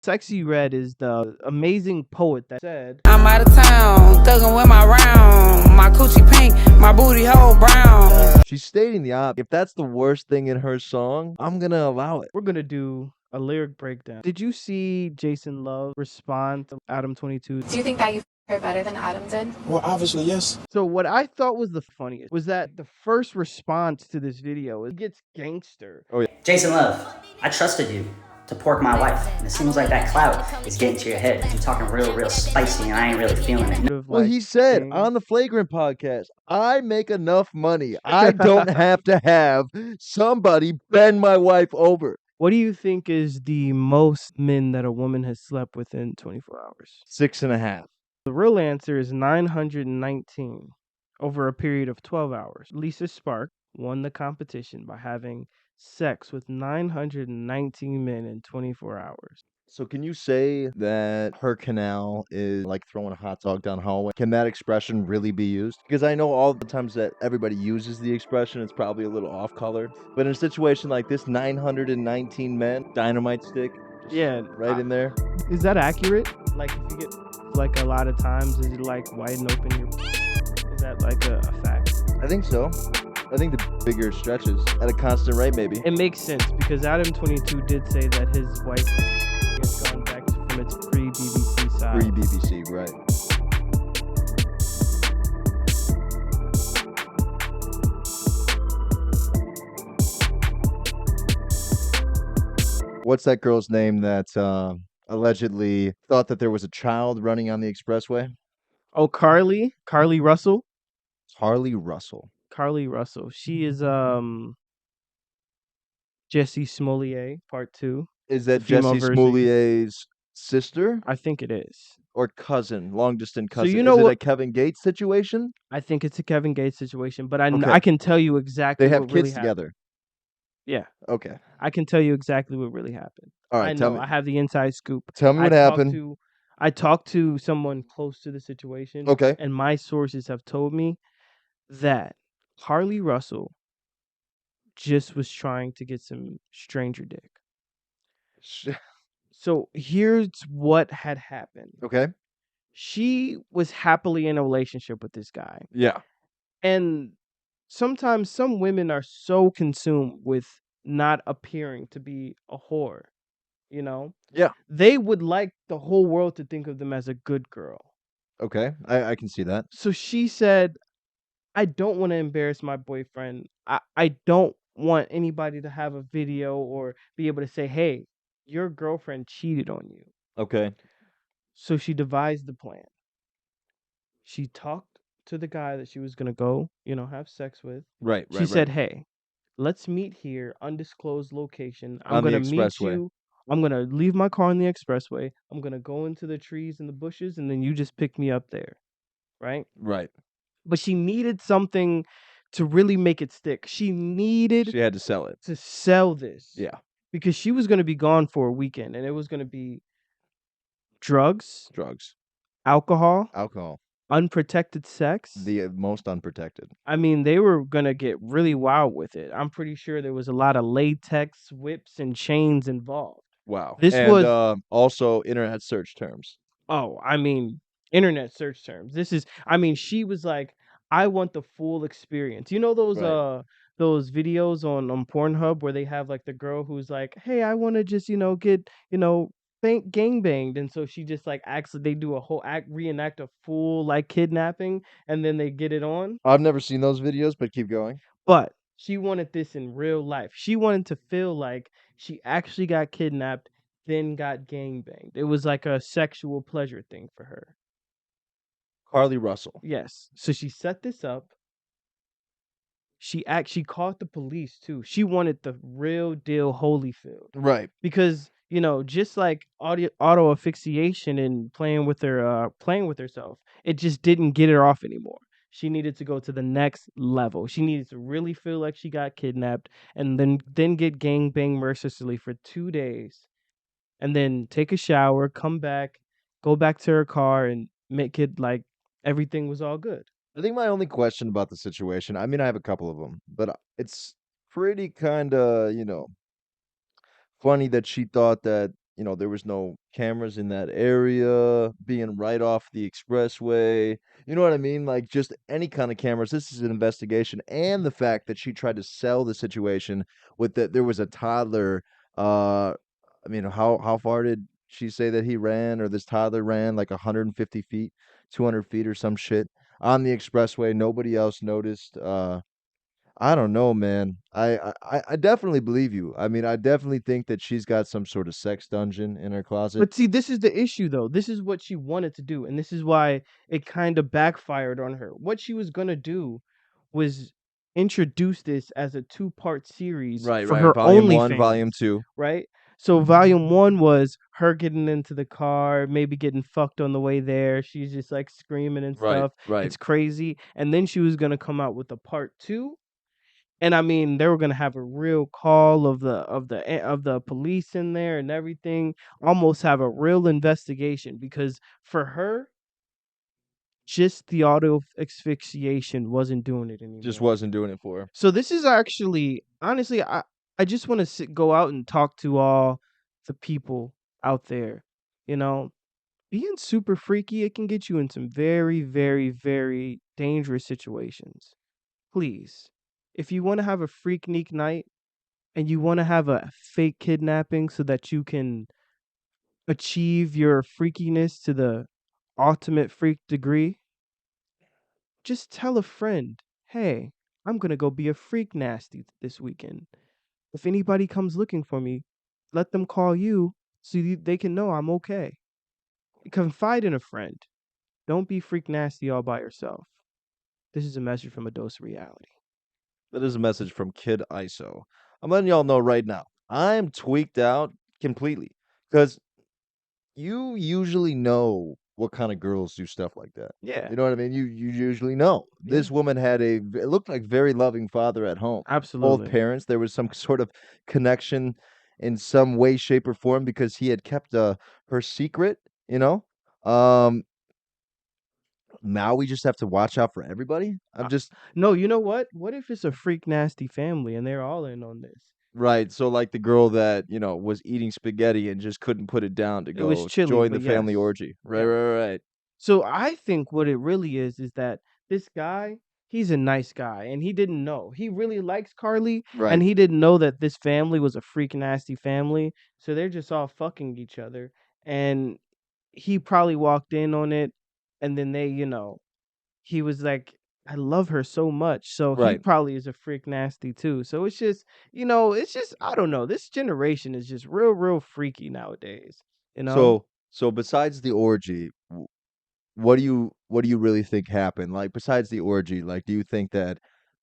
Sexyy Red is the amazing poet that said, I'm out of town, thugging with my round. My coochie pink, my booty hole brown. She's stating the opposite. If that's the worst thing in her song, I'm gonna allow it. we're gonna do a lyric breakdown. Did you see Jason Love respond to Adam 22? Do you think that you her better than Adam did? Well, obviously, yes. So what I thought was the funniest was that the first response to this video, it gets gangster. Oh yeah. Jason Love, I trusted you to pork my wife, and it seems like that clout is getting to your head. You're talking real spicy, and I ain't really feeling it. Well, he said on the Flagrant podcast, I make enough money. I don't have to have somebody bend my wife over. What do you think is the most men that a woman has slept within 24 hours? 6.5. The real answer is 919 over a period of 12 hours. Lisa Spark won the competition by having sex with 919 men in 24 hours. So can you say that her canal is like throwing a hot dog down the hallway? Can that expression really be used? Because I know all the times that everybody uses the expression, it's probably a little off color. But in a situation like this, 919 men, dynamite stick, Yeah, right in there. Is that accurate? Like if you get like a lot of times, is it like widen open your? Is that like a fact? I think so. I think the bigger it stretches at a constant rate, maybe. It makes sense because Adam 22 did say that his wife has gone back from its pre-BBC side. Pre-BBC, right. What's that girl's name that allegedly thought that there was a child running on the expressway? Oh, Carlee Russell. Carlee Russell. Carlee Russell. She is Jesse Smollett, part 2. Is that The female Jesse version. Smollett's sister I think it is. or cousin, long distance So cousin? you know is it a what- Kevin Gates situation? I think it's a Kevin Gates situation, but Okay. I can tell you exactly They have what really kids happened. together. Yeah, Okay. I can tell you exactly what really happened. All I right. know. Tell me. I have the inside scoop. Tell me what happened. I talked to someone close to the situation. Okay. And my sources have told me that Carlee Russell just was trying to get some stranger dick. So here's what had happened. Okay. She was happily in a relationship with this guy. Yeah. And sometimes some women are so consumed with not appearing to be a whore, you know? Yeah. They would like the whole world to think of them as a good girl. Okay. I can see that. So she said, I don't want to embarrass my boyfriend. I don't want anybody to have a video or be able to say, hey, your girlfriend cheated on you. Okay. So she devised the plan. She talked to the guy that she was going to go, have sex with. Right. She said, hey, let's meet here, undisclosed location. I'm On the going to meet expressway. you. I'm going to leave my car on the expressway. I'm going to go into the trees and the bushes, and then you just pick me up there. Right? Right. But she needed something to really make it stick. She had to sell it. to sell this. Yeah. Because she was going to be gone for a weekend, and it was going to be drugs, alcohol, unprotected sex. The most unprotected. I mean, they were going to get really wild with it. I'm pretty sure there was a lot of latex, whips, and chains involved. Wow. This and, was also internet search terms. Oh, I mean, internet search terms. She was like, I want the full experience. You know those Right. those videos on Pornhub where they have like the girl who's like, hey, I want to just, get, gang banged. And so she just like they do a whole reenact a full like kidnapping and then they get it on. I've never seen those videos, but keep going. But she wanted this in real life. She wanted to feel like she actually got kidnapped, then got gang banged. It was like a sexual pleasure thing for her. Carlee Russell. Yes. So she set this up. She called the police too. She wanted the real deal Holyfield. Right. Because, just like auto asphyxiation and playing with herself, it just didn't get her off anymore. She needed to go to the next level. She needed to really feel like she got kidnapped and then get gang banged mercilessly for 2 days. And then take a shower, come back, go back to her car and make it like everything was all good. I think my only question about the situation, I mean, I have a couple of them, but it's pretty kind of, funny that she thought that there was no cameras in that area, being right off the expressway. You know what I mean? Like just any kind of cameras. This is an investigation, and the fact that she tried to sell the situation with that there was a toddler. I mean, how far did she say that he ran, or this toddler ran like 150 feet, 200 feet, or some shit on the expressway? Nobody else noticed. I don't know, man. I definitely believe you. I mean, I definitely think that she's got some sort of sex dungeon in her closet. But see, this is the issue though. This is what she wanted to do, and this is why it kind of backfired on her. What she was gonna do was introduce this as a two-part series Right, for right. her Volume 1, Volume OnlyFans, 2. right? So volume one was her getting into the car, maybe getting fucked on the way there. She's just like screaming and Right, stuff. right. It's crazy. And then she was gonna come out with a part two, and I mean, they were gonna have a real call of the police in there and everything, almost have a real investigation because for her, just the auto asphyxiation wasn't doing it Just anymore. wasn't doing it for her. So this is actually, honestly, I just want to go out and talk to all the people out there. You know, being super freaky, it can get you in some very, very, very dangerous situations. Please, if you want to have a freaknik night and you want to have a fake kidnapping so that you can achieve your freakiness to the ultimate freak degree, just tell a friend, hey, I'm going to go be a freak nasty this weekend. If anybody comes looking for me, let them call you so they can know I'm okay. Confide in a friend. Don't be freak nasty all by yourself. This is a message from a dose of reality. That is a message from Kid ISO. I'm letting y'all know right now. I'm tweaked out completely because you usually know what kind of girls do stuff like that. Yeah, You know what I mean? You usually know. yeah, This woman had it looked like very loving father at home. Both absolutely. parents, there was some sort of connection in some way, shape, or form because he had kept her secret. You know. Um, Now we just have to watch out for everybody. I'm Uh, just no, you know what? What if it's a freak nasty family and they're all in on this? right. So like the girl that was eating spaghetti and just couldn't put it down to It was go chilly, join but the family yes. orgy. Right, Yeah. right, right. So I think what it really is that this guy, he's a nice guy and he didn't know. He really likes Carlee and Right. he didn't know that this family was a freak nasty family. So they're just all fucking each other. And he probably walked in on it and then he was like, I love her so much. So he Right. probably is a freak nasty too. So it's just I don't know. This generation is just real, real freaky nowadays. You know? So besides the orgy, what do you really think happened? Like besides the orgy, like do you think that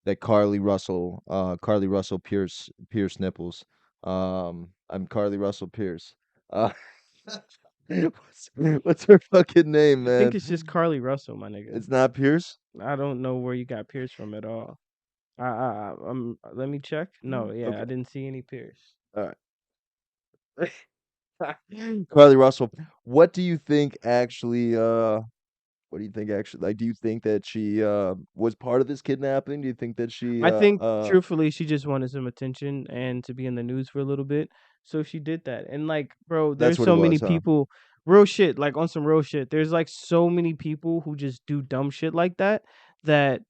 Carlee Russell Pierce nipples, I'm Carlee Russell Pierce. Uh, what's her fucking name, I think man? it's just Carlee Russell, my nigga. It's not Pierce. I don't know where you got Pierce from at all. Let me check. No, yeah, I Okay. didn't see any Pierce. All right. Carlee Russell. What do you think actually? What do you think actually? Like, do you think that she was part of this kidnapping? Do you think that she I think truthfully she just wanted some attention and to be in the news for a little bit. So she did that. And like, bro, that's there's what it so many was, huh? people real shit, like on some real shit. There's like so many people who just do dumb shit like that that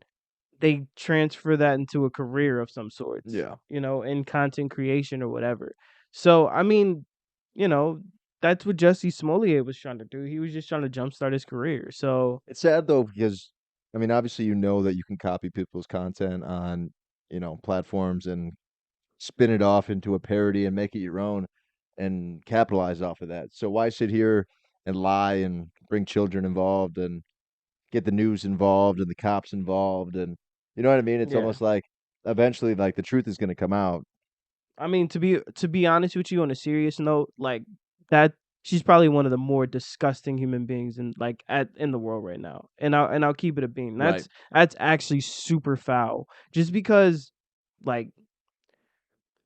they transfer that into a career of some sorts, Yeah. in content creation or whatever. So, I mean, you know, that's what Jussie Smollett was trying to do. He was just trying to jumpstart his career. So, It's sad though because I mean, obviously, you know that you can copy people's content on platforms and spin it off into a parody and make it your own and capitalize off of that. So why sit here and lie and bring children involved and get the news involved and the cops involved and you know what I mean? It's yeah. almost like eventually like the truth is going to come out. I mean, to be honest with you on a serious note, like that she's probably one of the more disgusting human beings in the world right now. And I'll keep it a bean. Right. That's actually super foul. Just because like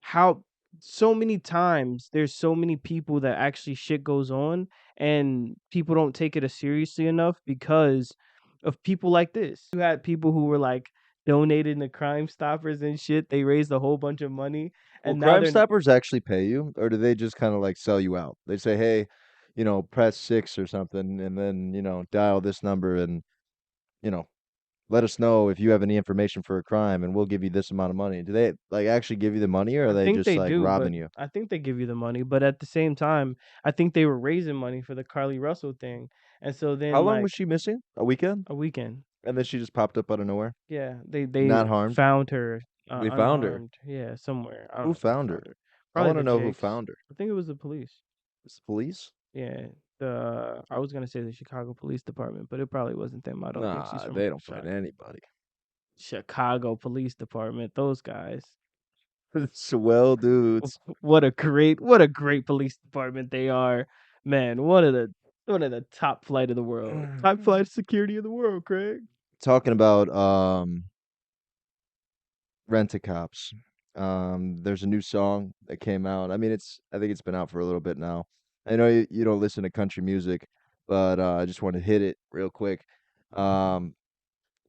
how so many times there's so many people that actually shit goes on and people don't take it as seriously enough because of people like this. You had people who were like donated to Crime Stoppers and shit. They raised a whole bunch of money, Will and now Crime they're Stoppers actually pay you, or do they just kind of like sell you out? They say, "Hey, press 6 or something, and then dial this number, and you know, let us know if you have any information for a crime, and we'll give you this amount of money." Do they like actually give you the money, or are I they think just they like do, but robbing you? I think they give you the money. But at the same time, I think they were raising money for the Carlee Russell thing, and so How then long was like she missing? A weekend, a weekend, and then she just popped up out of nowhere, yeah, they not harmed. found her They found her. unharmed, yeah, somewhere. I don't Who know where they found her? found her. I Probably want to the know who Jakes. found her. I think it was the police. It's the police? Yeah, the I was gonna say the Chicago Police Department, but it probably wasn't them. I don't think she's Nah, from they don't find anybody. Chicago Police Department. Those guys. Swell dudes. What a great police department they are. Man, one of the top flight of the world. Top flight security of the world, Craig. Talking about Rent-A-Cops. There's a new song that came out. I mean, I think it's been out for a little bit now. I know you don't listen to country music, but I just want to hit it real quick. Um,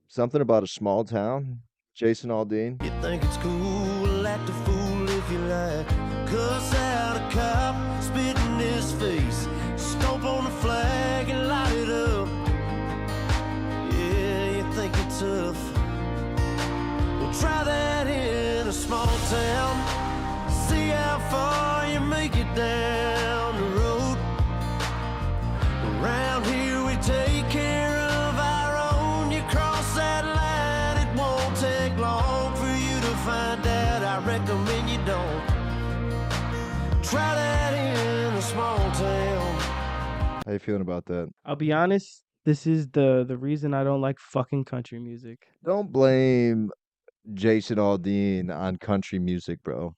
Something about a small town. Jason Alden. You think it's cool, act a fool if you like. Cuss out a cop, spit in his face, stomp on the flag and light it up. Yeah, you think you're tough. Well, try that in a small town. See how far you make it down the road. Around here we take care of our own. You cross that line, it won't take long for you to find out. I recommend you don't. Try that in a small town. How you feeling about that? I'll be honest, this is the reason I don't like fucking country music. Don't blame Jason Alden on country music, bro.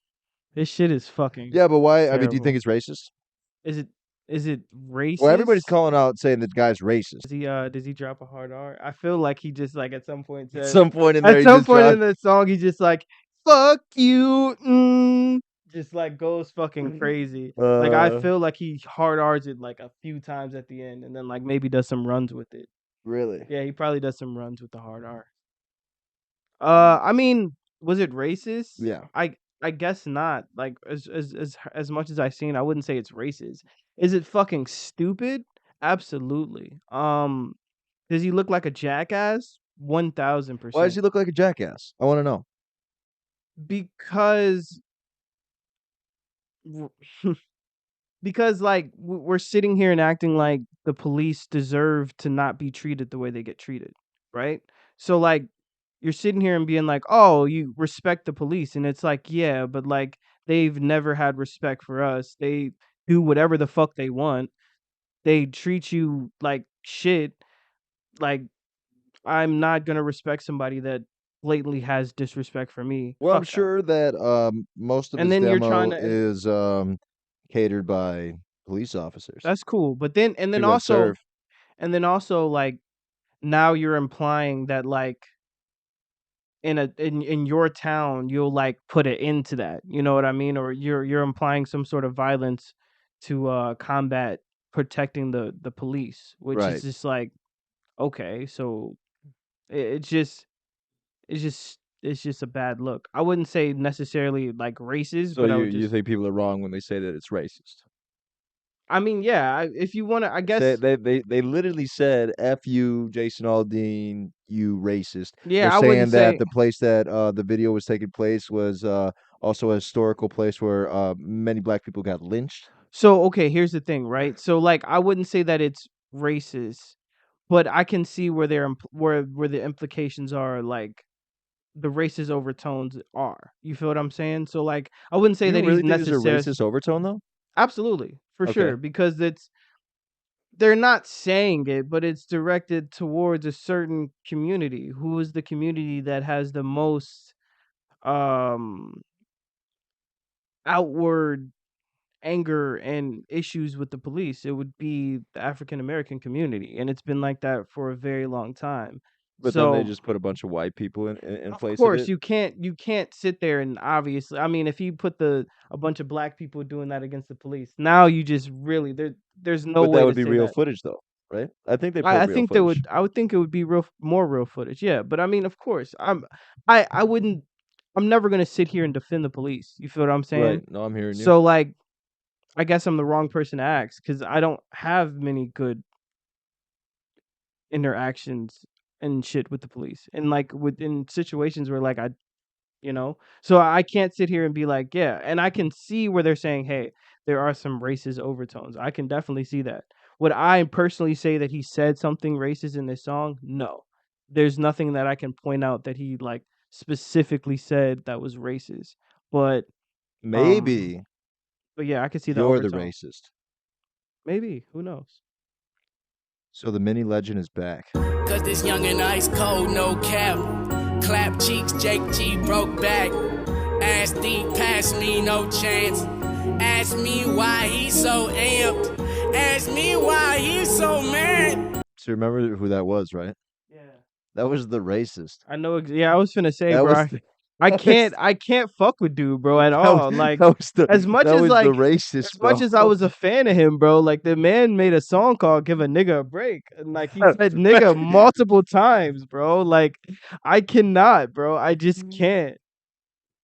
This shit is fucking Yeah, but why? I mean, do you terrible. think it's racist? Is it racist? Well, everybody's calling out saying that guy's racist. Does he drop a hard R? I feel like he just like at some point At says some point in there, at he some just point in dropped. the song he just like fuck you just like goes fucking crazy. Like I feel like he hard R's it like a few times at the end and then like maybe does some runs with it. Really? Yeah, he probably does some runs with the hard R. I mean, was it racist? Yeah. I guess not. Like as much as I've seen, I wouldn't say it's racist. Is it fucking stupid? Absolutely. Does he look like a jackass? Why does 1000%. he look like a jackass? I want to know. Because because like we're sitting here and acting like the police deserve to not be treated the way they get treated, right? So like you're sitting here and being like, "Oh, you respect the police." And it's like, "Yeah, but like they've never had respect for us. They do whatever the fuck they want. They treat you like shit. Like I'm not going to respect somebody that blatantly has disrespect for me. Well, I'm Fuck that." sure that most of And his then you're trying demo to is catered by police officers. that's cool. But then People that serve. like now you're implying that like in your town you'll like put it into that. You know what I mean? Or you're implying some sort of violence to combat protecting the police, which is Right. just like okay, so it's just a bad look. I wouldn't say necessarily like racist, So but I you would you just think people are wrong when they say that it's racist? I mean, yeah, if you want to I Say guess they literally said "F you, Jason Aldean, you racist." They're yeah, I wouldn't saying that say the place that the video was taking place was also a historical place where many black people got lynched. so okay, here's the thing, right? So like I wouldn't say that it's racist, but I can see where where the implications are like the racist overtones are. You feel what I'm saying? So like I wouldn't say You that he's really think there's a necessary racist overtone though? absolutely, for Okay. sure, because they're not saying it, but it's directed towards a certain community. Who is the community that has the most um outward anger and issues with the police? It would be the African American community, and it's been like that for a very long time. But then they So just put a bunch of white people in of place of course it. you can't sit there and obviously I mean if you put a bunch of black people doing that against the police, now you just really there's no But that way would to be say real that. footage though. right? I think they I pulled real think they footage. would. I would think it would be more real footage. Yeah, but I mean, of course, I wouldn't. I'm never gonna sit here and defend the police. You feel what I'm saying? Right. No, I'm hearing you. So like, I guess I'm the wrong person to ask because I don't have many good interactions and shit with the police, and like within situations where like so I can't sit here and be like, yeah, and I can see where they're saying, hey, there are some racist overtones. I can definitely see that. Would I personally say that he said something racist in this song? No. There's nothing that I can point out that he like specifically said that was racist. But um Maybe but yeah, I can see the you're the overtone. racist. Maybe, who knows? So the mini legend is back. Cause this young and ice cold, no cap. Clap cheeks, Jake G broke back. Ass deep, pass me, no chance. Ask me why he so amped. Ask me why he so mad. So remember who that was, right? Yeah. That was the racist. I know yeah, I was finna say, That bro, was the, I that was, can't fuck with dude, bro, at that was, all. Like that as was the like racist, as much bro. as I was a fan of him, bro, like the man made a song called "Give a Nigga a Break," and like he said "nigga" multiple times, bro. Like I cannot, bro. I just can't,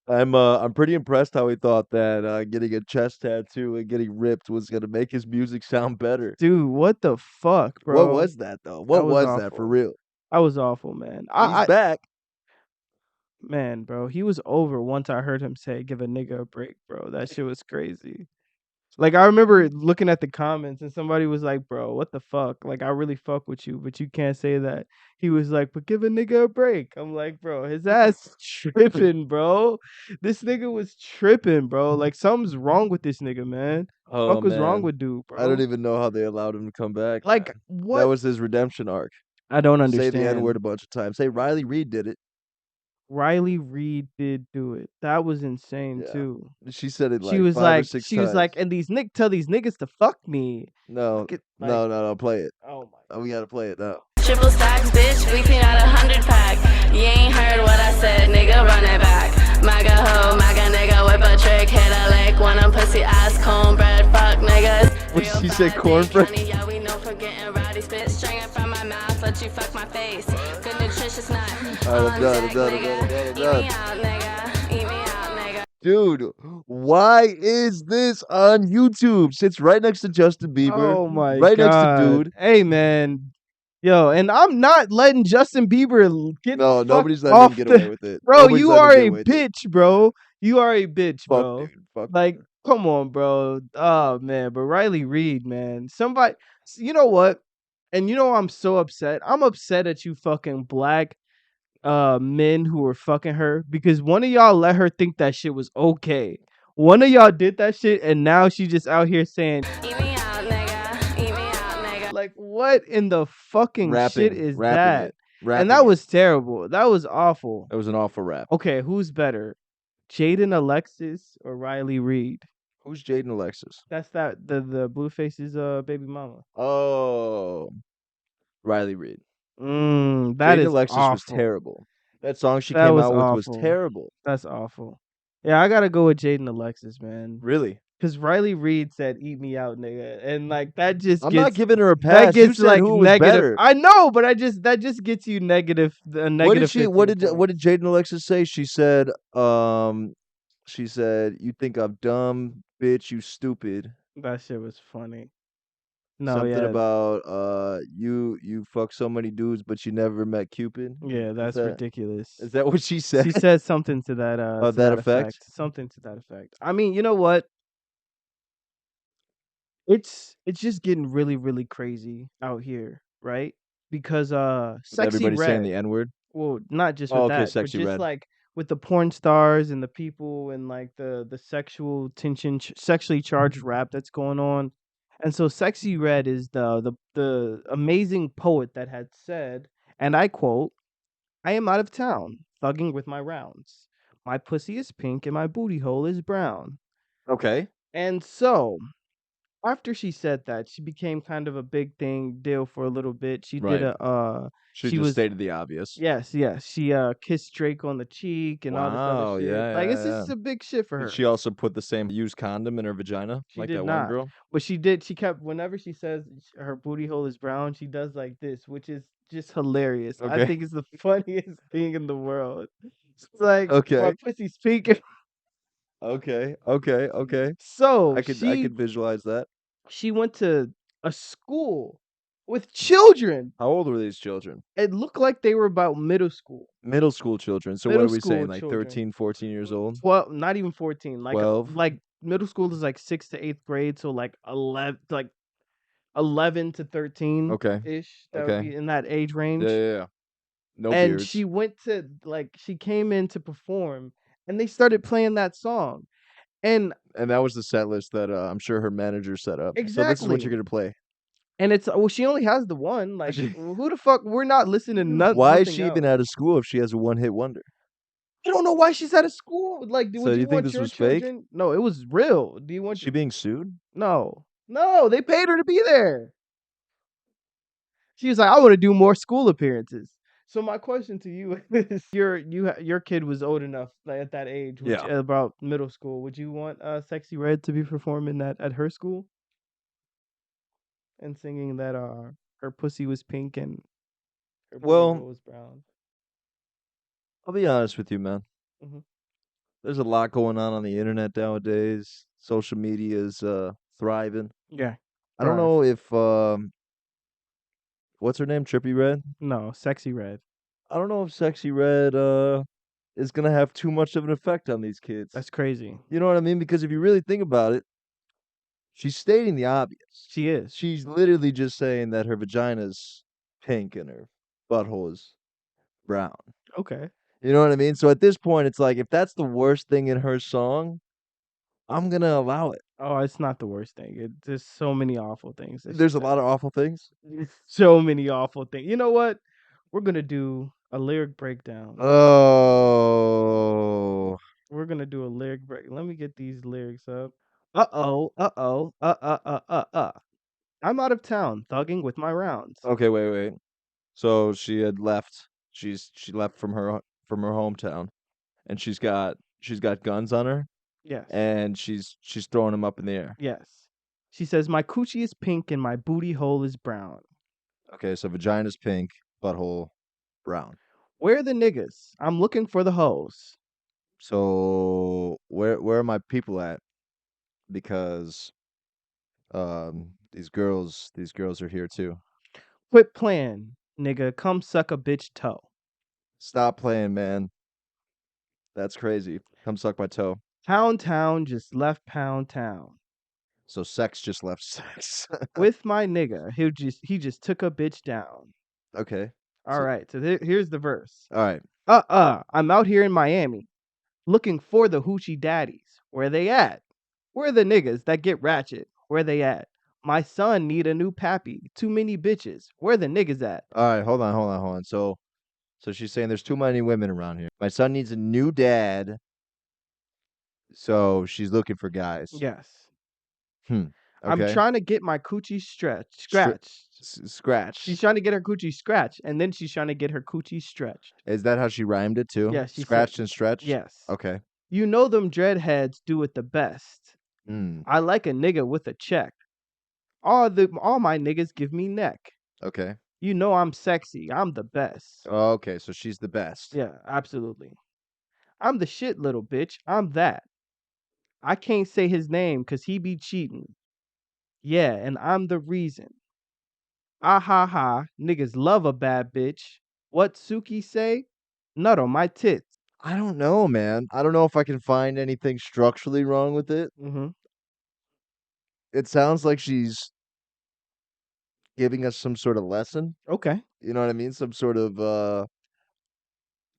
I'm pretty impressed how he thought that getting a chest tattoo and getting ripped was gonna make his music sound better. dude. What the fuck, What bro? was that though? That What was was that for awful. real? That was awful, man. He's back. Man, bro, he was over once I heard him say "Give a nigga a break," bro. That shit was crazy. Like, I remember looking at the comments and somebody was like, "Bro, what the fuck? Like, I really fuck with you, but you can't say that." He was like, "But give a nigga a break." I'm like, "Bro, his ass tripping, bro. This nigga was tripping, bro. Like, something's wrong with this nigga, man. Oh Fuck was wrong man. with dude, I don't bro? even know how they allowed him to come back, Like, man. That what? was his redemption arc. I don't Say the N-word understand." a bunch of times. Hey, Riley Reid did it. Riley Reid did do it. That was insane Yeah. too. She said it like 5 or 6 She was times. like, and tell these niggas to fuck me. No, Fuck it, like, no, play it. oh my. Oh, we gotta play it now. Triple stacks, bitch, we clean out 100 pack. You ain't heard what I said, nigga, run it back. MAGA hoe, MAGA nigga, whip a trick, hit a lick. When I'm pussy ass, cornbread, fuck niggas. What she say, cornbread? Yeah, we know for getting rowdy, spit stringing from my mouth, let you fuck my face. Good nutritious nut. Alright, I'm done. Eat me out, nigga. Eat me out, nigga. Dude, why is this on YouTube? Sits right next to Justin Bieber. Oh my right next to god. Dude. Hey man. Yo, and I'm not letting Justin Bieber get No, fucked nobody's letting off him get the away with it. Bro, Nobody's you letting him are get a away with it. bitch, bro. You are a bitch, Fuck, bro. dude. Fuck. Like, come on, bro. Oh man, but Riley Reid, man. Somebody you know what? And you know I'm so upset. I'm upset at you fucking black men who were fucking her because one of y'all let her think that shit was okay. One of y'all did that shit and now she just out here saying Eat me out, nigga. Eat me out, nigga. like what in the fucking shit is rapping that? it. And Rapping that it. was terrible. That was awful. That was an awful rap. Okay, who's better? Jaden Alexis or Riley Reid? Who's Jaden Alexis? That's the Blueface's baby mama. Oh, Riley Reid. That Jaden is Alexis was awful. terrible. That song she That came was out with was awful. terrible. That's awful. Yeah, I gotta go with Jaden Alexis, man. Really? Because Riley Reid said "Eat me out, nigga," and like that just I'm gets not giving her a that pass. You gets said like who was negative. better. I know, but that just gets you negative. A What did negative. she? 15 What did points. Jaden Alexis say? She said, "You think I'm dumb, bitch? You stupid." That shit was funny. No, Something yeah, about you fuck so many dudes, but you never met Cupid. yeah, that's ridiculous. Is that what she said? She said something to that Of that effect? Something to that effect. I mean, you know what? It's just getting really, really crazy out here, right? Because With Sexy everybody saying Red. the N-word? Well, not just Oh, with okay, that, but Sexy just Red. like with the porn stars and the people and like the sexual tension, sexually charged rap that's going on. And so Sexy Red is the amazing poet that had said, and I quote, "I am out of town, thugging with my rounds. My pussy is pink and my booty hole is brown." Okay. And so after she said that, she became kind of a big deal for a little bit. She did Right. She she just was stated the obvious. yes, she kissed Drake on the cheek and all this other Wow, shit. yeah, Like it's yeah, just yeah. a big shit for Did her. she also put the same used condom in her vagina She like did that one not. girl? But she did. She kept whenever she says her booty hole is brown, she does like this, which is just hilarious. I Okay. think it's the funniest thing in the world. It's like my Okay. pussy's pink. And Okay. Okay. Okay. so I could visualize that. she went to a school with children. How old were these children? It looked like they were about middle school. Middle school children. So what Middle are we saying? school Like children. 13, 14 years old? 12, not even 14. 12? Like middle school is like 6th to 8th grade, so like 11 to 13 Okay. ish. That would Okay. be in that age Yeah, range. yeah, yeah. No And beards. she went to she came in to perform and they started playing that song. And And that was the set list that I'm sure her manager set up. So this is what you're exactly. gonna play. And it's well, she only has the one. Like who the fuck we're not listening to Why is nothing she even else. out of school if she has a one-hit wonder? I don't know why she's out of school. Like, So would do you you think want this your was fake? children? No, it was real. Do you Is want she being sued? No. No, they paid her to be there. She was like, I want to do more school appearances. So my question to you is, your kid was old enough, like at that age, which Yeah. about middle school. Would you want Sexy Red to be performing that at her school and singing that her pussy was pink and her booty Well, hole was brown? I'll be honest with you, man. Hmm. There's a lot going on the internet nowadays. Social media is thriving. Yeah, I don't thrive. know if what's her name? Trippy Red? No, Sexy Red. I don't know if Sexy Red is gonna have too much of an effect on these kids. That's crazy. You know what I mean? Because if you really think about it, she's stating the obvious. She is. She's literally just saying that her vagina's pink and her butthole is brown. Okay. You know what I mean? So at this point, it's like if that's the worst thing in her song, I'm gonna allow it. Oh, it's not the worst thing. There's so many awful things that she There's a lot said. of awful things. So many awful things. You know what? We're gonna do a lyric breakdown. Oh, We're gonna do a lyric break. Let me get these lyrics up. Uh-oh, uh-oh, I'm out of town, thugging with my rounds. okay, wait. So she had left. She left from her hometown, and she's got guns on her, Yes, and she's throwing them up in the air. yes. She says, my coochie is pink and my booty hole is brown. Okay, so vagina's pink, butthole brown. Where are the niggas? I'm looking for the hoes. So where are my people at? Because these girls are here too. Quit playing, nigga. Come suck a bitch toe. Stop playing, man. That's crazy. Come suck my toe. Town just left Pound Town. So sex just left sex. With my nigga, he just took a bitch down. Okay. All So, right, so here's the verse. all right. I'm out here in Miami, looking for the hoochie daddies. Where they at? Where the niggas that get ratchet? Where they at? My son need a new pappy. Too many bitches. Where the niggas at? All right, hold on. So she's saying there's too many women around here. My son needs a new dad. So she's looking for guys. Yes. Okay. I'm trying to get my coochie scratched. Scratch. She's trying to get her coochie scratched, and then she's trying to get her coochie stretched. Is that how she rhymed it too? Yes, she Scratched said, and stretched? yes. Okay. You know them dreadheads do it the best. I like a nigga with a check. All my niggas give me neck. Okay. You know I'm sexy. I'm the best. Okay, so she's the best. Yeah, absolutely. I'm the shit, little bitch. I'm that. I can't say his name because he be cheating. Yeah, and I'm the reason. Ah ha ha. Niggas love a bad bitch. What Suki say? Nut on my tits. I don't know, man. I don't know if I can find anything structurally wrong with it. Mm-hmm. It sounds like she's giving us some sort of lesson. Okay. You know what I mean? Some sort of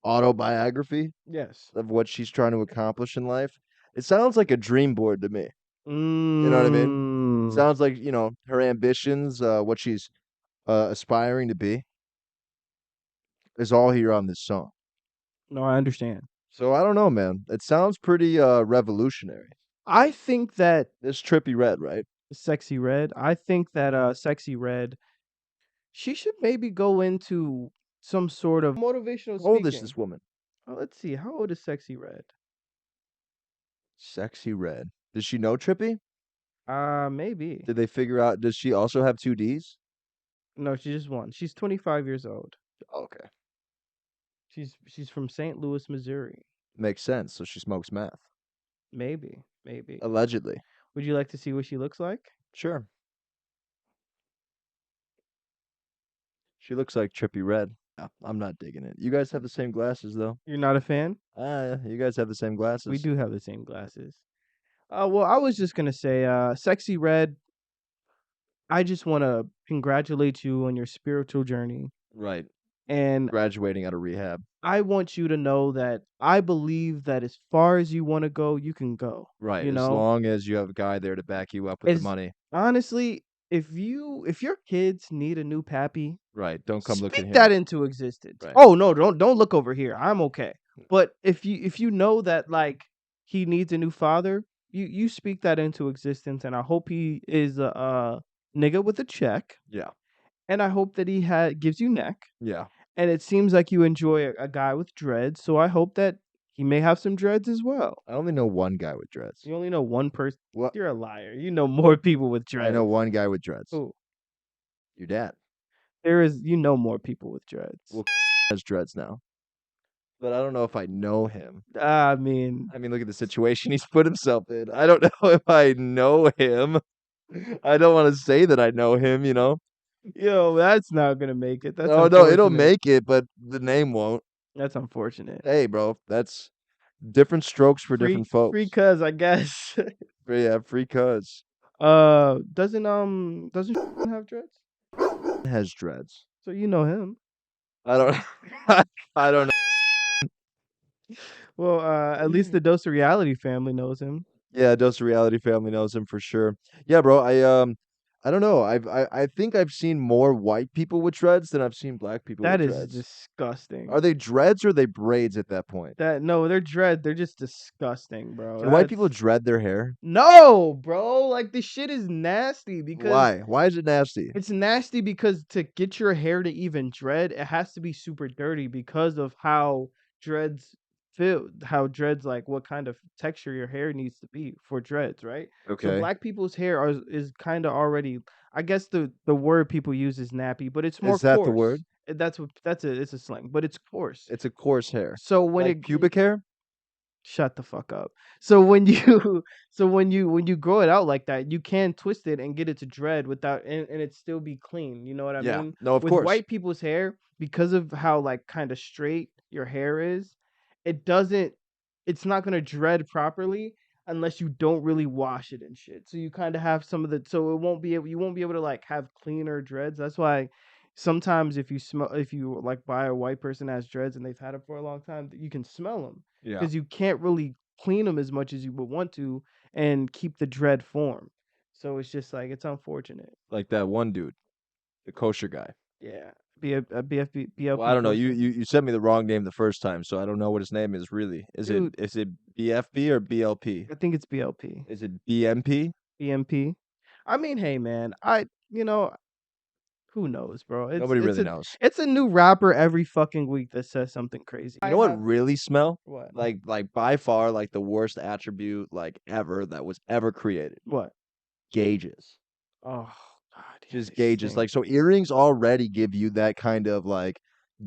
autobiography Yes. of what she's trying to accomplish in life. It sounds like a dream board to me. You know what I mean? Sounds like, her ambitions, what she's aspiring to be is all here on this song. No, I understand. So I don't know, man. It sounds pretty revolutionary. I think that This Trippy Red, right? Sexy Red. I think that Sexy Red, she should maybe go into some sort of motivational How old is speaking. this woman? Oh, let's see. How old is Sexy Red? Sexy Red. Does she know Trippy? Maybe. Did they figure out? Does she also have two D's? No, she just won. She's 25 years old. Okay, She's from St. Louis, Missouri. makes sense. So she smokes meth, Maybe, maybe. allegedly. Would you like to see what she looks like? Sure. She looks like Trippy Red. I'm not digging it. You guys have the same glasses, though. You're not a fan? You guys have the same glasses. We do have the same glasses. Well, I was just gonna say, Sexy Red, I just want to congratulate you on your spiritual journey, Right. and Graduating out of rehab. I want you to know that I believe that as far as you want to go, you can go. Right. You As know, long as you have a guy there to back you up with as the money. honestly, if your kids need a new pappy, Right. Don't come looking speak here. that into existence. Right. Oh no, don't look over here. I'm okay. But if you know that like he needs a new father, you speak that into existence, and I hope he is a nigga with a check, Yeah. and I hope that he gives you neck. Yeah. And it seems like you enjoy a guy with dreads, so I hope that he may have some dreads as well. I only know one guy with dreads. You only know one person. What? You're a liar. You know more people with dreads. I know one guy with dreads. Who? Your dad. You know more people with dreads. Well, has dreads now. But I don't know if I know him. I mean, look at the situation he's put himself in. I don't know if I know him. I don't want to say that I know him, you know? yo, that's not gonna make it. That's No, it'll unfortunate. make it, but the name won't. That's unfortunate. Hey, bro, that's different strokes for Free, different folks. free cuz, I guess. Yeah, free cuz. Doesn't have dreads? Has dreads. So you know him. I don't I don't know. Well, at least the Dose of Reality family knows him. Yeah, Dose of Reality family knows him for sure. Yeah, bro, I don't know. I think I've seen more white people with dreads than I've seen black people That with is dreads. disgusting. Are they dreads or are they braids at that point? No, they're dread. They're just disgusting, bro. Can white people dread their hair? No, bro. Like this shit is nasty because Why? Why is it nasty? it's nasty because to get your hair to even dread, it has to be super dirty because of how dreads feel, how dreads like what kind of texture your hair needs to be for dreads, right? So Okay. black people's hair is kind of already, I guess the word people use is nappy, but it's more Is that coarse. the word? It's a slang, but it's coarse. It's a coarse hair. So when Like it pubic hair? shut the fuck up. So when you when you grow it out like that, you can twist it and get it to dread without and it still be clean. You know what I Yeah. mean? No, of With course. white people's hair, because of how like kind of straight your hair is, it's not gonna dread properly unless you don't really wash it and shit. So you kind of have some of the so you won't be able to like have cleaner dreads. That's why sometimes if you like buy a white person has dreads and they've had it for a long time, you can smell them Yeah. because you can't really clean them as much as you would want to and keep the dread form. So it's just like it's unfortunate. Like that one dude, the kosher guy. Yeah, BLP. Well, I don't know. You sent me the wrong name the first time, so I don't know what his name is really. Is Dude. it BFB or BLP? I think it's BLP. Is it BMP? BMP. I mean, hey man, who knows, bro? Nobody really knows. It's a new rapper every fucking week that says something crazy. You know what really smell? What? Like by far like the worst attribute like ever that was ever created. What? Gauges. Oh God. yeah, Just they gauges. stink. Like so earrings already give you that kind of like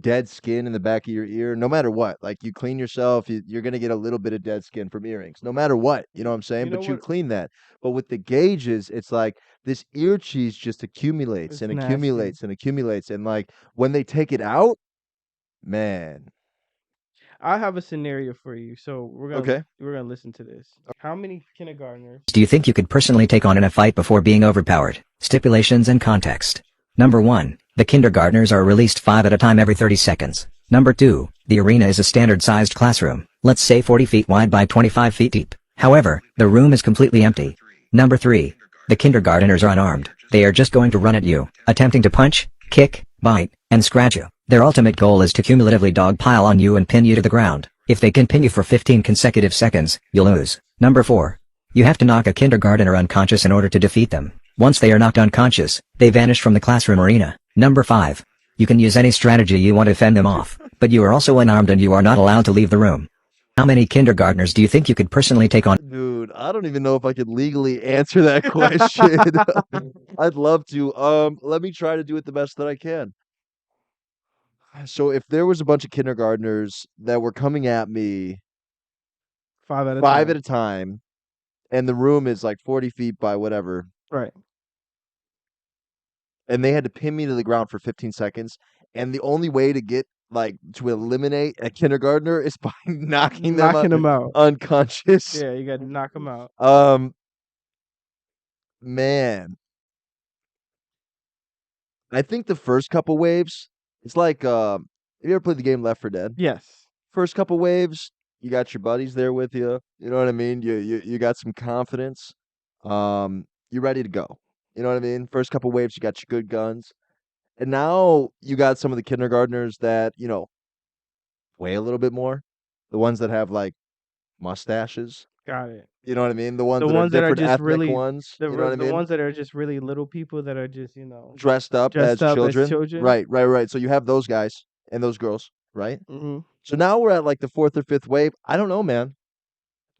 dead skin in the back of your ear no matter what. Like you clean yourself, you're going to get a little bit of dead skin from earrings no matter what. You know what I'm saying? You know But you what? clean that. But with the gauges, it's like this ear cheese just accumulates It's and nasty. accumulates and accumulates and like when they take it out, man. I have a scenario for you. So we're gonna listen to this. How many kindergartners? Do you think you could personally take on in a fight before being overpowered? Stipulations and context. Number 1. The kindergartners are released 5 at a time every 30 seconds. Number 2. The arena is a standard-sized classroom, let's say 40 feet wide by 25 feet deep. However, the room is completely empty. Number 3. The kindergartners are unarmed. They are just going to run at you, attempting to punch, kick, bite, and scratch you. Their ultimate goal is to cumulatively dogpile on you and pin you to the ground. If they can pin you for 15 consecutive seconds, you'll lose. Number 4. You have to knock a kindergartner unconscious in order to defeat them. Once they are knocked unconscious, they vanish from the classroom arena. Number 5. You can use any strategy you want to fend them off, but you are also unarmed and you are not allowed to leave the room. How many kindergartners do you think you could personally take on? Dude, I don't even know if I could legally answer that question. I'd love to. Let me try to do it the best that I can. So if there was a bunch of kindergartners that were coming at me 5 at a 5 time. at a time, and the room is like 40 feet by whatever, Right. and they had to pin me to the ground for 15 seconds, and the only way to get to eliminate a kindergartner is by knocking them Knocking them out. unconscious. Yeah, you got to knock them out. Man, I think the first couple waves, it's like have you ever played the game Left 4 Dead? Yes. First couple waves, you got your buddies there with you. You know what I mean? You got some confidence. You're ready to go. You know what I mean? First couple waves, you got your good guns. And now you got some of the kindergartners that, weigh a little bit more. The ones that have like mustaches. Got it. You know what I mean? The ones The that are ones that are different just ethnic really ones. You know what I the mean? ones that are just really little people that are just, Dressed up as dressed up as children. children. Right. So you have those guys and those girls, right? Mhm. So now we're at like the 4th or 5th wave. I don't know, man.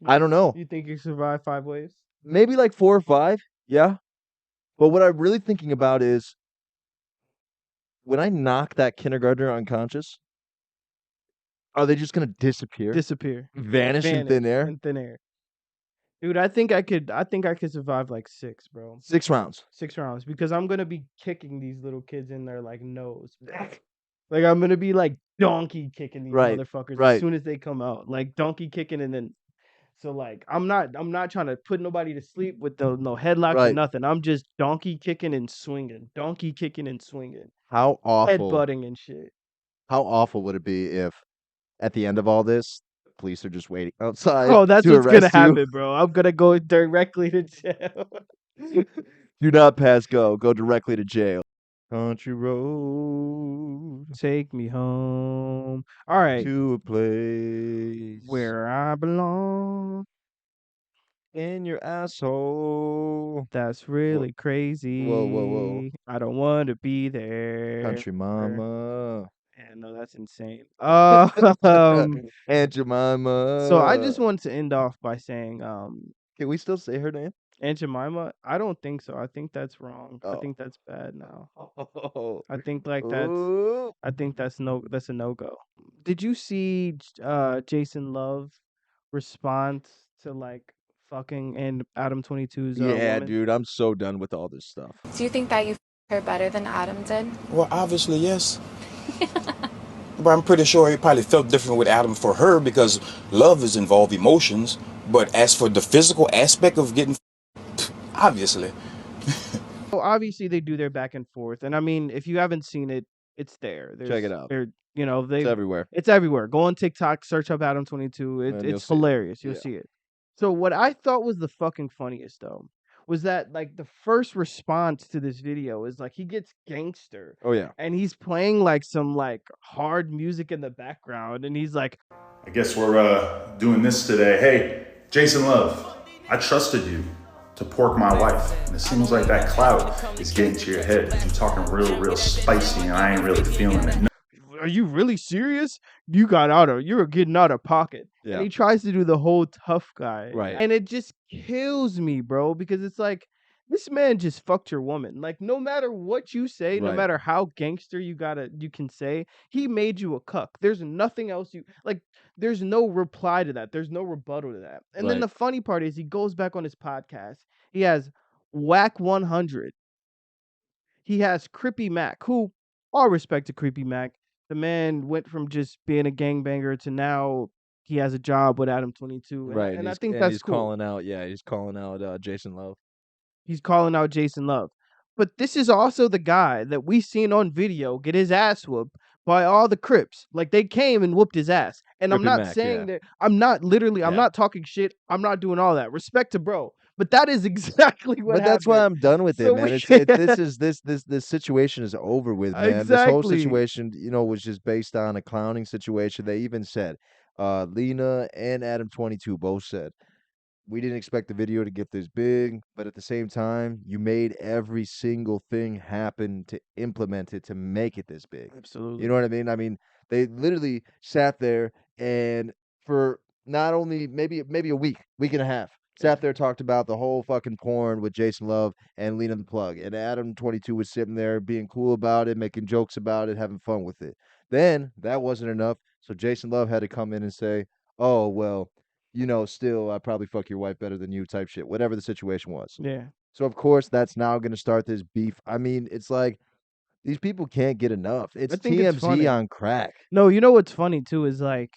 I don't know. You think you survive 5 waves? Maybe like 4 or 5. Yeah. But what I'm really thinking about is when I knock that kindergartner unconscious, are they just gonna disappear? Disappear. Vanish in thin air? In thin air. Dude, I think I could survive like 6, bro. 6 rounds. 6 rounds because I'm gonna be kicking these little kids in their like nose. Like I'm gonna be like donkey kicking these Right, motherfuckers as right. soon as they come out. Like donkey kicking and then so like I'm not trying to put nobody to sleep with no headlocks or Right. nothing. I'm just donkey kicking and swinging. Donkey kicking and swinging. How awful Headbutting and shit. would it be if at the end of all this, the police are just waiting outside Oh, that's to what's gonna arrest you? happen, bro. I'm gonna go directly to jail. Do not pass go. Go directly to jail. Country road Take me home. All right. to a place Where I belong. in your asshole. That's really Whoa. crazy. I don't want to be there. Country mama. Yeah, no, that's insane. Um, Aunt Jemima. so I just want to end off by saying, Can we still say her name? Aunt Jemima. I don't think so. I think that's wrong. I Oh. think that's bad now. Oh. I think like that's. Ooh. I think that's a no go. Did you see Jason Love response to like fucking and Adam 22's Yeah, woman? dude, I'm so done with all this stuff. Do you think that you her better than Adam did? Well, obviously, yes. But I'm pretty sure he probably felt different with Adam for her because love is involved emotions. But as for the physical aspect of getting, obviously. So obviously they do their back and forth, and I mean, if you haven't seen it, it's there. Check it out. They're It's everywhere. It's everywhere. Go on TikTok, search up Adam 22. And you'll It's see it. hilarious. You'll Yeah. see it. So what I thought was the fucking funniest though was that like the first response to this video is like he gets gangster Oh yeah. and he's playing like some like hard music in the background and he's like, I guess we're doing this today. Hey, Jason Love, I trusted you to pork my wife, and it seems like that clout is getting to your head. You're talking real spicy, and I ain't really feeling it. are you really serious? You were getting out of pocket. Yeah. And he tries to do the whole tough guy. Right. And it just kills me, bro, because it's like, this man just fucked your woman. Like, no matter what you say, no Right. matter how gangster you can say, he made you a cuck. There's nothing else there's no reply to that. There's no rebuttal to that. And then Right. the funny part is he goes back on his podcast. He has Whack 100. He has Crippy Mac, who all respect to Creepy Mac. The man went from just being a gangbanger to now he has a job with Adam 22. Right. And I think that's he's cool. calling out. Yeah, he's calling out Jason Love. He's calling out Jason Love. But this is also the guy that we seen on video get his ass whooped by all the Crips. Like they came and whooped his ass. And I'm Crippy not Mac, saying yeah. that I'm Yeah. not talking shit. I'm not doing all that. Respect to bro. But that is exactly what But that's why happened. I'm done with So it, man. This situation is over with, man. This whole Exactly. situation, was just based on a clowning situation. They even said, Lena and Adam 22 both said we didn't expect the video to get this big, but at the same time, you made every single thing happen to implement it to make it this big. Absolutely. You know what I mean? I mean, they literally sat there and for not only maybe a week and a half, sat there talked about the whole fucking porn with Jason Love and Lena the Plug. And Adam 22 was sitting there being cool about it, making jokes about it, having fun with it. Then that wasn't enough, so Jason Love had to come in and say, "Oh, well, still, I probably fuck your wife better than you," type shit, whatever the situation was. Yeah. So of course that's now going to start this beef. I mean, it's like these people can't get enough. I It's think it's TMZ funny. on crack. No, you know what's funny too is like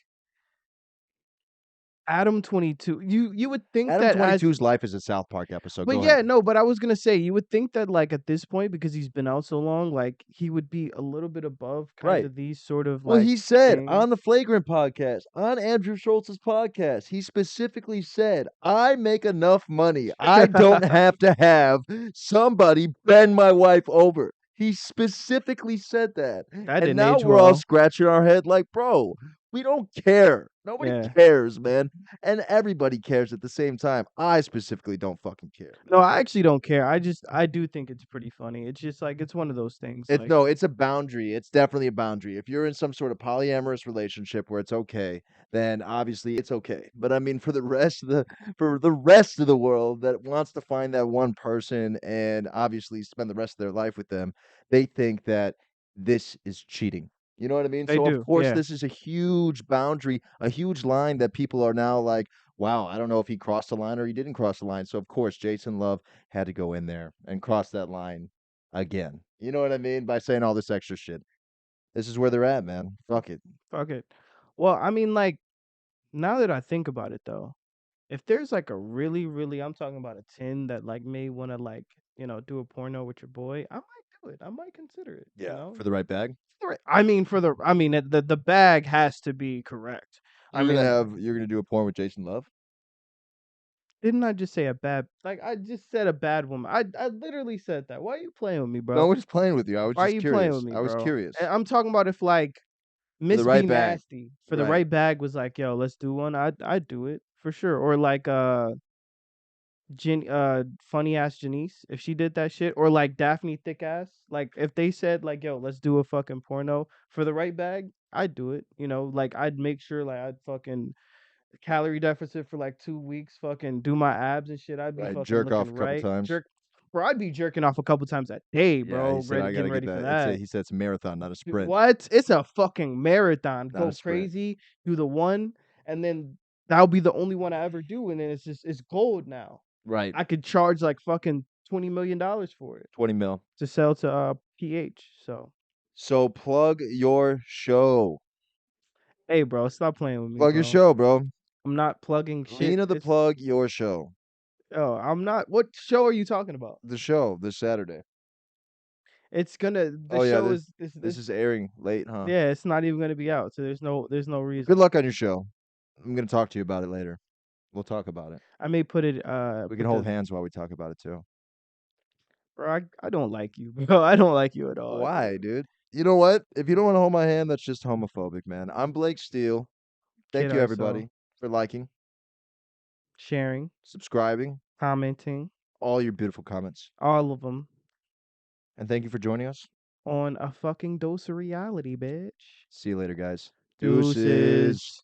Adam 22. You would think Adam that as 22's life is a South Park episode. But Go yeah, ahead. no, but I was gonna say you would think that like at this point because he's been out so long, like he would be a little bit above kind Right. of these sort of Well, like he said things. on the Flagrant podcast, on Andrew Schultz's podcast, he specifically said, "I make enough money. I don't have to have somebody bend my wife over." He specifically said that. That And didn't now age we're all well. scratching our head like, bro, we don't care. Nobody Yeah. cares, man. And everybody cares at the same time. I specifically don't fucking care. No, I actually don't care. I do think it's pretty funny. It's just like it's one of those things. It's Like no, it's a boundary. It's definitely a boundary. If you're in some sort of polyamorous relationship where it's okay, then obviously it's okay. But I mean, for the rest of the world that wants to find that one person and obviously spend the rest of their life with them, they think that this is cheating. You know what I mean? they So of do, course yeah. this is a huge boundary, a huge line that people are now like, wow, I don't know if he crossed the line or he didn't cross the line. So of course Jason Love had to go in there and cross that line again. You know what I mean? By saying all this extra shit. This is where they're at, man. Fuck it. Fuck it. Well, I mean, like now that I think about it though, if there's like a really, really, I'm talking about a 10 that like may want to like do a porno with your boy, I might do it. I might consider it. You know, For the right bag. I mean, the bag has to be correct. I mean, You're gonna do a porn with Jason Love? didn't I just say a bad? Like I just said a bad woman. I literally said that. Why are you playing with me, No, bro? I'm just playing with you. I was Why are just you playing curious. with me, I was bro? curious. And I'm talking about if like For the Miss right B bag. Nasty for the Right. right bag was like, yo, let's do one. I'd do it for sure. Or like funny ass Janice if she did that shit, or like Daphne thick ass. Like if they said like, yo, let's do a fucking porno for the right bag, I'd do it. Like I'd make sure like I'd fucking calorie deficit for like 2 weeks, fucking do my abs and shit. I'd be Right. fucking Jerk off looking a couple right. times. Bro, I'd be jerking off a couple times a day, Yeah, bro. he said I gotta Getting get ready for that. that. He said it's a marathon, not a Dude, sprint. what? It's a fucking marathon. Not a Go sprint. crazy, do the one, and then that'll be the only one I ever do, and then it's gold now. Right. I could charge like fucking $20 million for it 20 mil. to sell to PH. So plug your show. Hey, bro, stop playing with me, Plug your bro. show, bro. I'm not plugging shit. Lena the Plug your show. Oh, I'm not. What show are you talking about? The show this Saturday. It's gonna. The Oh yeah, show this is airing late, huh? Yeah, it's not even gonna be out, so there's no reason. Good luck on your show. I'm gonna talk to you about it later. We'll talk about it. I may put it. We can hold hands while we talk about it too. Bro, I don't like you, bro. I don't like you at all. Why, dude? You know what? If you don't want to hold my hand, that's just homophobic, man. I'm Blake Steele. Thank Kid you, ourself. everybody, for liking, Sharing, subscribing, commenting, all your beautiful comments. all of them And thank you for joining us. on a fucking dose of reality, bitch. See you later, guys. Deuces.